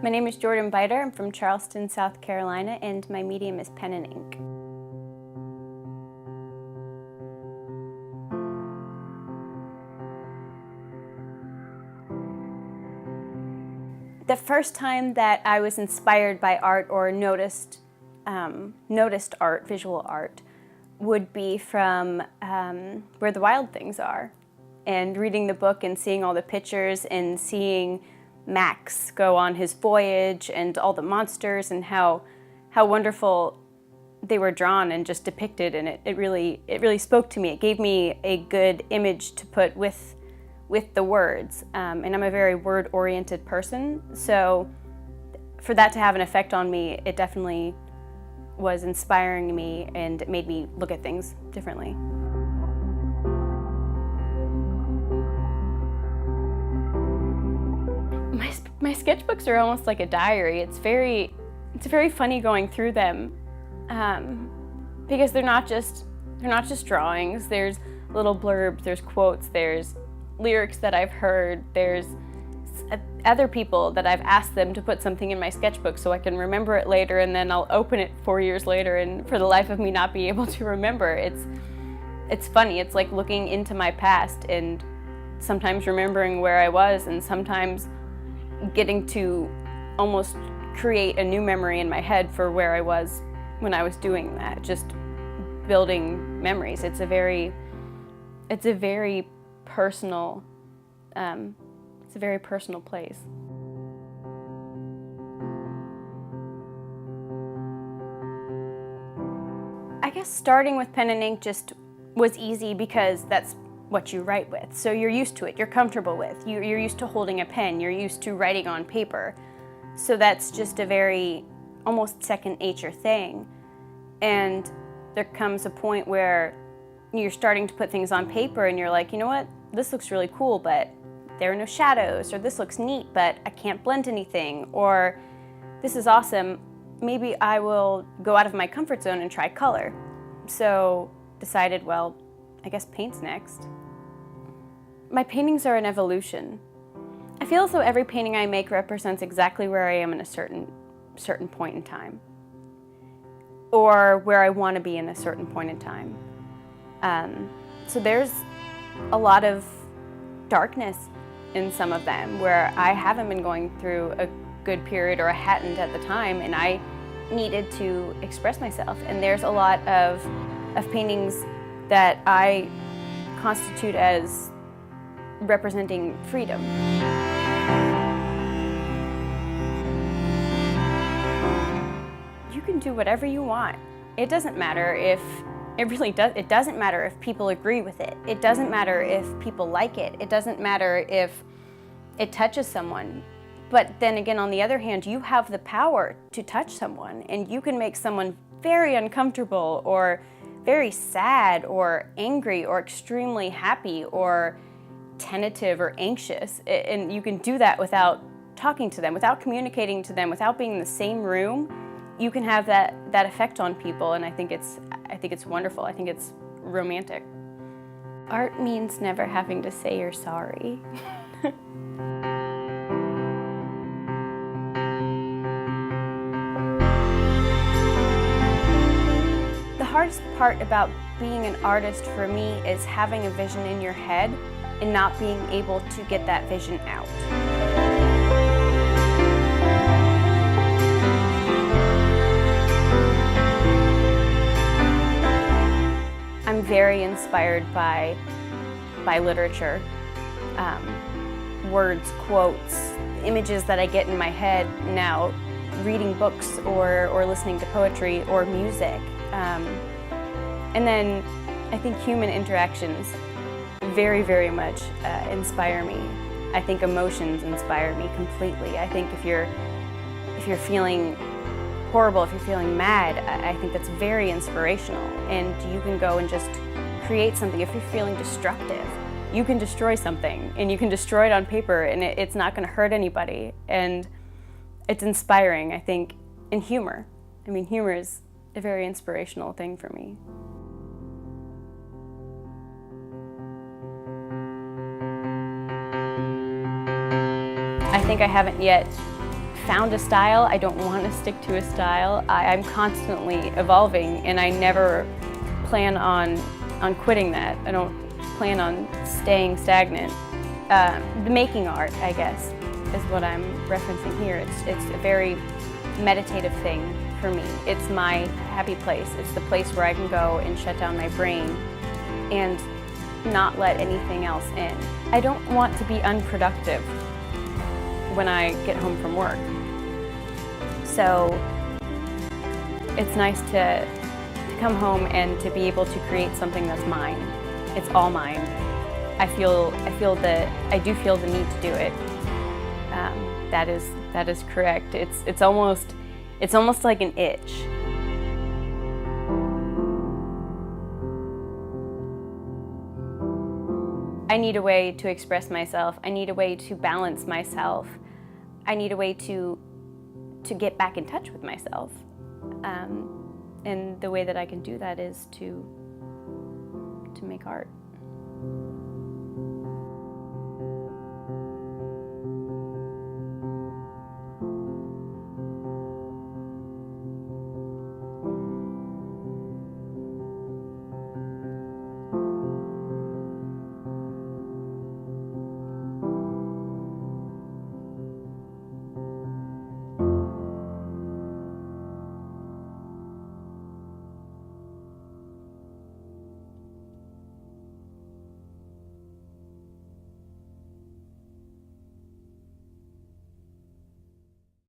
My name is Jordan Beiter. I'm from Charleston, South Carolina, and my medium is pen and ink. The first time that I was inspired by art or noticed art, visual art, would be from Where the Wild Things Are, and reading the book and seeing all the pictures and seeing Max go on his voyage and all the monsters and how wonderful they were drawn and just depicted, and it really spoke to me. It gave me a good image to put with the words, and I'm a very word-oriented person, so for that to have an effect on me, it definitely was inspiring me and it made me look at things differently. My sketchbooks are almost like a diary. It's very funny going through them, because they're not just drawings. There's little blurbs, there's quotes, there's lyrics that I've heard, there's other people that I've asked them to put something in my sketchbook so I can remember it later, and then I'll open it 4 years later and for the life of me not be able to remember. It's funny. It's like looking into my past and sometimes remembering where I was and sometimes getting to almost create a new memory in my head for where I was when I was doing that, just building memories. It's a very personal, it's a very personal place. I guess starting with pen and ink just was easy because that's what you write with. So you're used to it, you're comfortable with. You're used to holding a pen, you're used to writing on paper. So that's just a very almost second nature thing. And there comes a point where you're starting to put things on paper and you're like, you know what, this looks really cool, but there are no shadows, or this looks neat, but I can't blend anything, or this is awesome, maybe I will go out of my comfort zone and try color. So decided, well, I guess paint's next. My paintings are an evolution. I feel as though every painting I make represents exactly where I am in a certain point in time, or where I want to be in a certain point in time. So there's a lot of darkness in some of them where I haven't been going through a good period, or I hadn't at the time, and I needed to express myself. And there's a lot of paintings that I constitute as representing freedom. You can do whatever you want. It doesn't matter if it doesn't matter if people agree with it. It doesn't matter if people like it. It doesn't matter if it touches someone. But then again, on the other hand, you have the power to touch someone, and you can make someone very uncomfortable or very sad or angry or extremely happy or tentative or anxious. And you can do that without talking to them, without communicating to them, without being in the same room. You can have that effect on people, and I think it's wonderful. I think it's romantic. Art means never having to say you're sorry. The hardest part about being an artist for me is having a vision in your head and not being able to get that vision out. I'm very inspired by literature, words, quotes, images that I get in my head now, reading books or listening to poetry or music. And then I think human interactions very, very much inspire me. I think emotions inspire me completely. I think if you're feeling horrible, if you're feeling mad, I think that's very inspirational. And you can go and just create something. If you're feeling destructive, you can destroy something, and you can destroy it on paper, and it's not going to hurt anybody. And it's inspiring, I think, in humor. I mean, humor is a very inspirational thing for me. I think I haven't yet found a style. I don't want to stick to a style. I'm constantly evolving, and I never plan on quitting that. I don't plan on staying stagnant. The making art, I guess, is what I'm referencing here. It's a very meditative thing for me. It's my happy place. It's the place where I can go and shut down my brain and not let anything else in. I don't want to be unproductive when I get home from work. So it's nice to come home and to be able to create something that's mine. It's all mine. I do feel the need to do it. That is correct. It's almost like an itch. I need a way to express myself. I need a way to balance myself. I need a way to get back in touch with myself. And the way that I can do that is to make art.